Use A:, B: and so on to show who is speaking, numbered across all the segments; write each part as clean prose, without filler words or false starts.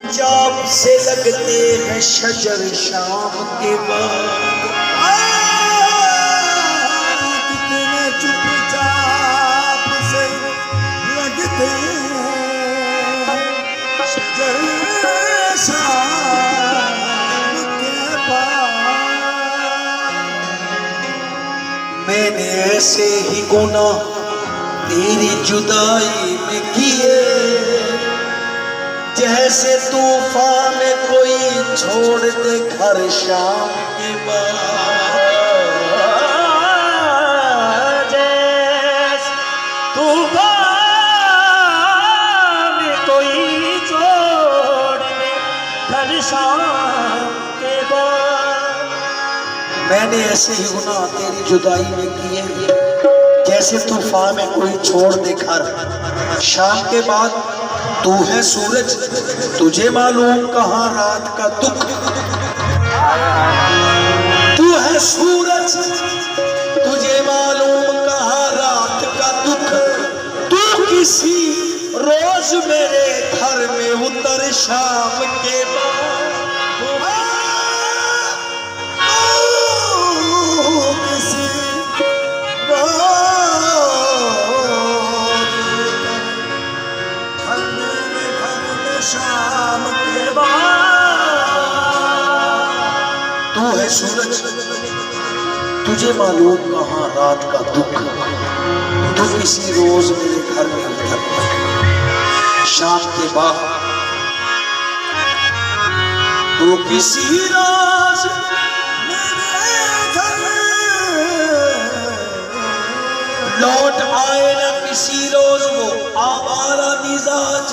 A: चाप से लगते हैं शजर शाम के बाद,
B: कितने चुपचाप से लगते हैं शजर शाम के बाद।
A: मैंने ऐसे ही गुनाह तेरी जुदाई में किए, जैसे तूफान में कोई छोड़ दे घर शाम के बाद।
B: जैसे तूफान में कोई छोड़ दे घर शाम के बाद।
A: मैंने ऐसे ही गुनाह तेरी जुदाई में किए, जैसे तूफान में कोई छोड़ दे घर शाम के बाद। तू है सूरज, तुझे मालूम कहाँ रात का दुख। तू है सूरज, तुझे मालूम कहाँ रात का दुख। तू किसी रोज मेरे घर में उतर शाम के बाद।
B: शाम के बाद
A: तू है सूरज, तुझे मालूम कहाँ रात का दुख। तू किसी रोज मेरे घर में उतरता शाम के बाद। तू किसी रोज
B: मेरे घर
A: लौट आए ना किसी रोज वो आवारा मिजाज।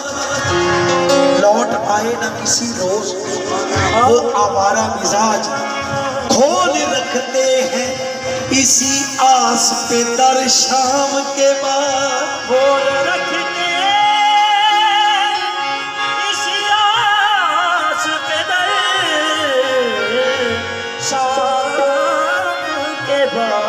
A: लौट आए ना किसी रोज वो आवारा मिजाज। खोल रखते हैं इसी आस पे दर शाम के बाद।
B: खोल रखते इसी आस पे दर शाम के बाद।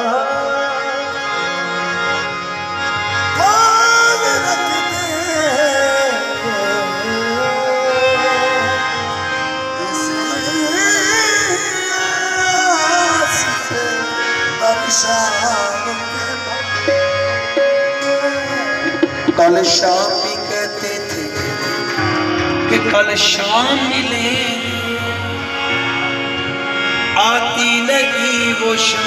A: कल शाम भी कहते थे कि कल शाम मिले, आती लगी वो शाम।